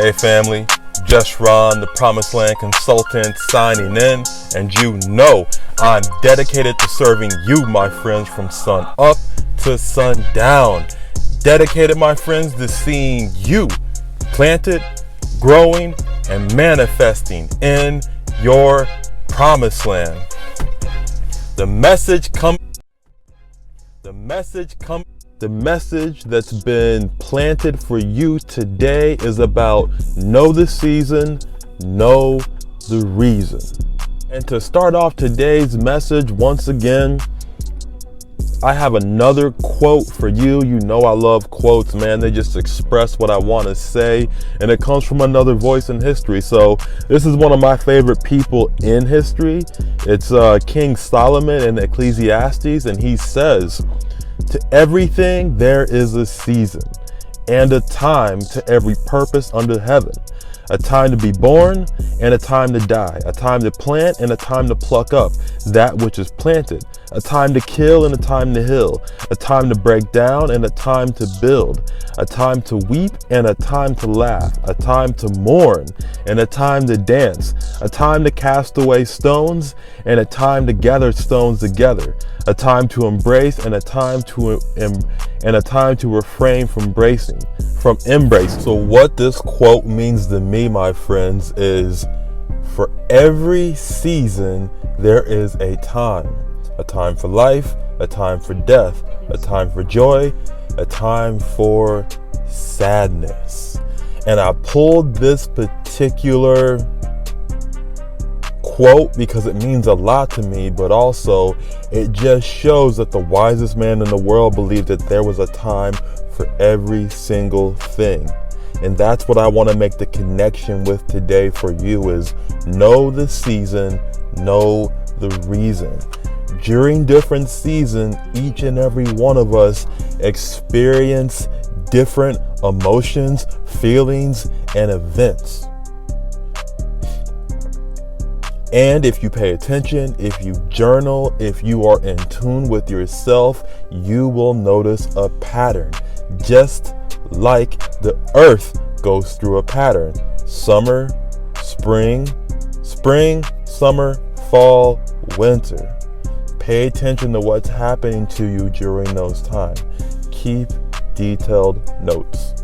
Hey family, Jeshurun, the Promised Land Consultant signing in, and you know I'm dedicated to serving you, my friends, from sun up to sun down. Dedicated, my friends, to seeing you planted, growing, and manifesting in your promised land. The message that's been planted for you today is about know the season, know the reason. And to start off today's message, once again, I have another quote for you. You know I love quotes, man. They just express what I want to say, and it comes from another voice in history. So this is one of my favorite people in history. It's King Solomon in Ecclesiastes, and he says, "To everything there is a season, and a time to every purpose under heaven. A time to be born, and a time to die. A time to plant, and a time to pluck up that which is planted. A time to kill, and a time to heal. A time to break down, and a time to build. A time to weep, and a time to laugh. A time to mourn, and a time to dance. A time to cast away stones, and a time to gather stones together. A time to embrace, and a time to refrain from embracing. So what this quote means to me, my friends, is for every season there is a time. A time for life, a time for death, a time for joy, a time for sadness. And I pulled this particular quote because it means a lot to me, but also it just shows that the wisest man in the world believed that there was a time for every single thing. And that's what I want to make the connection with today for you is know the season, know the reason. During different seasons, each and every one of us experience different emotions, feelings, and events. And if you pay attention, if you journal, if you are in tune with yourself, you will notice a pattern. Just like the earth goes through a pattern. Summer, spring, summer, fall, winter. Pay attention to what's happening to you during those times. Keep detailed notes.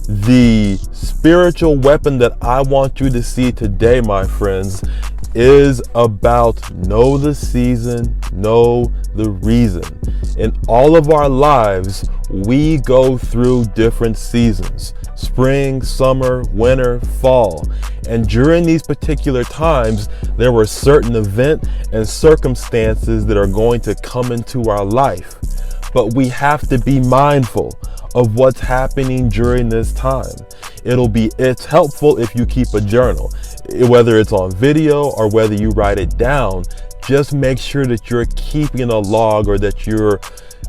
The spiritual weapon that I want you to see today, my friends, is about know the season, know the reason. In all of our lives, we go through different seasons: spring, summer, winter, fall. And during these particular times, there were certain events and circumstances that are going to come into our life. But we have to be mindful of what's happening during this time. It's helpful if you keep a journal, whether it's on video or whether you write it down. Just make sure that you're keeping a log or that you're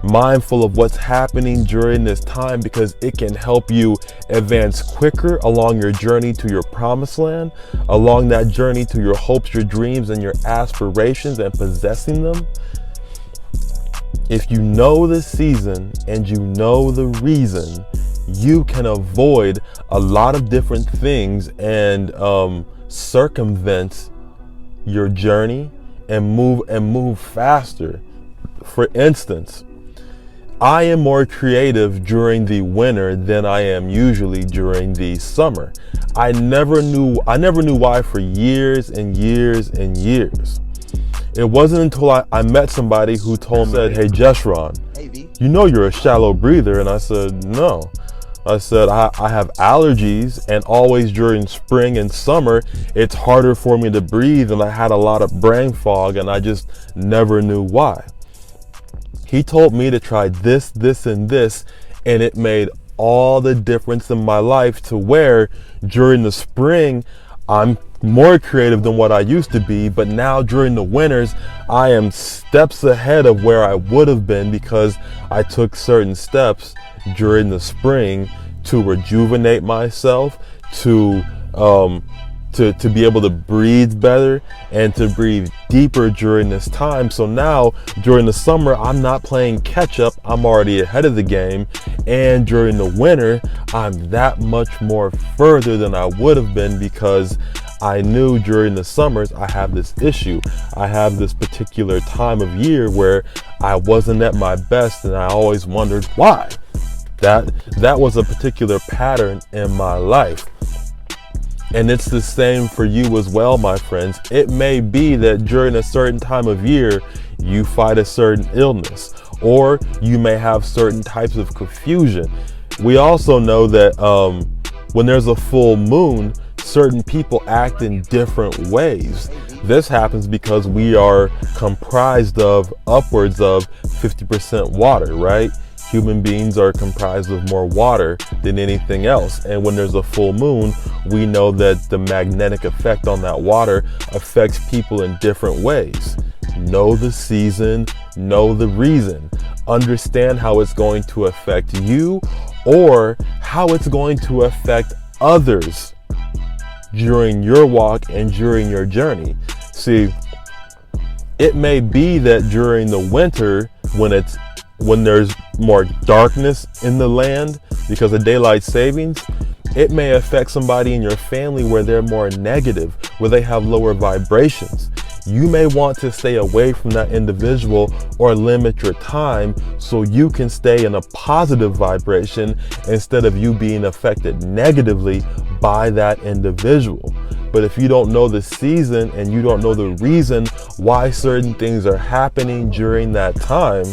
mindful of what's happening during this time, because it can help you advance quicker along your journey to your promised land, along that journey to your hopes, your dreams, and your aspirations and possessing them. If you know the season and you know the reason, you can avoid a lot of different things and circumvent your journey and move faster. For instance, I am more creative during the winter than I am usually during the summer. I never knew why for years and years and years. It wasn't until I met somebody who told me, "Hey Jeshurun, you know you're a shallow breather." And I said, "No." I said, I have allergies, and always during spring and summer, it's harder for me to breathe, and I had a lot of brain fog, and I just never knew why. He told me to try this, and this, and it made all the difference in my life, to where during the spring, I'm more creative than what I used to be, but now during the winters, I am steps ahead of where I would have been because I took certain steps during the spring to rejuvenate myself, to to be able to breathe better and to breathe deeper during this time. So now during the summer, I'm not playing catch up. I'm already ahead of the game. And during the winter, I'm that much more further than I would have been, because I knew during the summers I have this issue. I have this particular time of year where I wasn't at my best, and I always wondered why. That was a particular pattern in my life. And it's the same for you as well, my friends. It may be that during a certain time of year, you fight a certain illness, or you may have certain types of confusion. We also know that when there's a full moon, certain people act in different ways. This happens because we are comprised of upwards of 50% water, right? Human beings are comprised of more water than anything else. And when there's a full moon, we know that the magnetic effect on that water affects people in different ways. Know the season, know the reason. Understand how it's going to affect you, or how it's going to affect others during your walk and during your journey. See, it may be that during the winter, when there's more darkness in the land because of daylight savings, it may affect somebody in your family where they're more negative, where they have lower vibrations. You may want to stay away from that individual or limit your time so you can stay in a positive vibration instead of you being affected negatively by that individual. But if you don't know the season and you don't know the reason why certain things are happening during that time,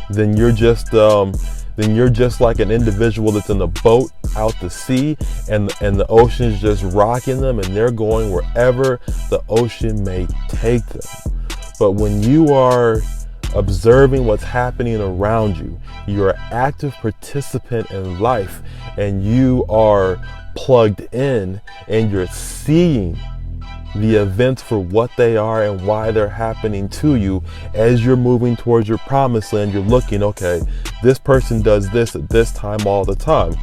then you're just like an individual that's in a boat out to sea, and the ocean's just rocking them, and they're going wherever the ocean may take them. But when you are observing what's happening around you, you're an active participant in life, and you are plugged in, and you're seeing the events for what they are and why they're happening to you. As you're moving towards your promised land, you're looking, okay, this person does this at this time all the time.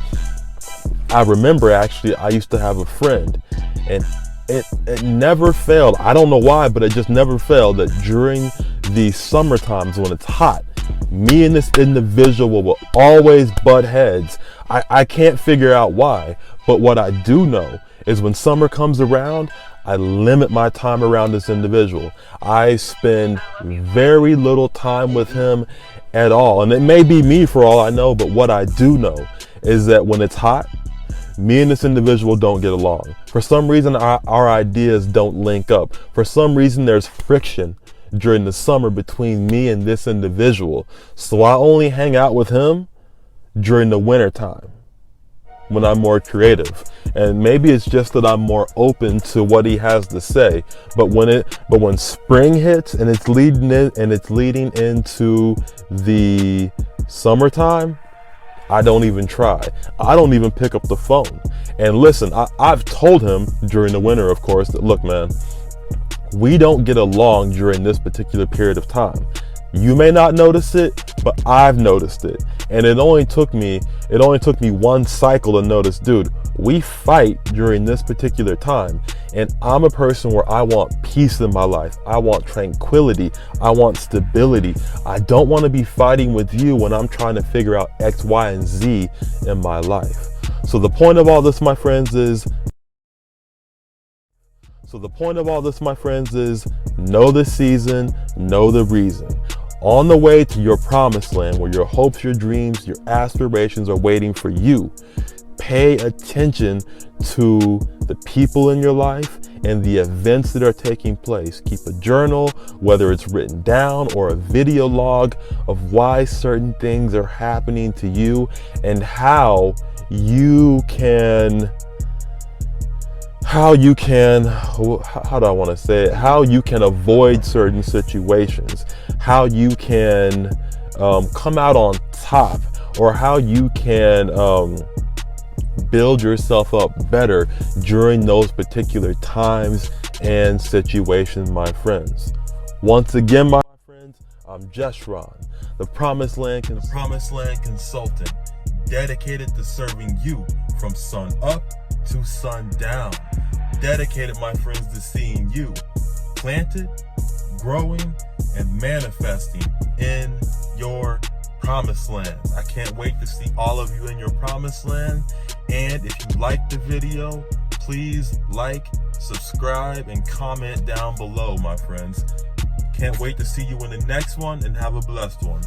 I remember, actually, I used to have a friend, and it never failed. I don't know why, but it just never failed that during the summer times when it's hot, me and this individual will always butt heads. I can't figure out why, but what I do know is when summer comes around, I limit my time around this individual. I spend very little time with him at all. And it may be me for all I know, but what I do know is that when it's hot, me and this individual don't get along. For some reason, our ideas don't link up. For some reason, there's friction during the summer between me and this individual. So I only hang out with him during the winter time, when I'm more creative. And maybe it's just that I'm more open to what he has to say. But when spring hits and it's leading into the summertime, I don't even try. I don't even pick up the phone. And listen, I've told him during the winter, of course, that look, man, we don't get along during this particular period of time. You may not notice it, but I've noticed it. And it only took me one cycle to notice, dude, we fight during this particular time. And I'm a person where I want peace in my life. I want tranquility. I want stability. I don't want to be fighting with you when I'm trying to figure out X, Y, and Z in my life. So the point of all this, my friends, is know the season, know the reason. On the way to your promised land, where your hopes, your dreams, your aspirations are waiting for you, pay attention to the people in your life and the events that are taking place. Keep a journal, whether it's written down or a video log, of why certain things are happening to you and how you can avoid certain situations, how you can come out on top, or how you can build yourself up better during those particular times and situations, my friends. Once again, my friends, I'm Jeshurun, the Promised Land Consultant, dedicated to serving you from sun up to sun down. dedicated, my friends, to seeing you planted, growing, and manifesting in your promised land. I can't wait to see all of you in your promised land. And if you like the video, please like, subscribe, and comment down below, my friends. Can't wait to see you in the next one, and have a blessed one.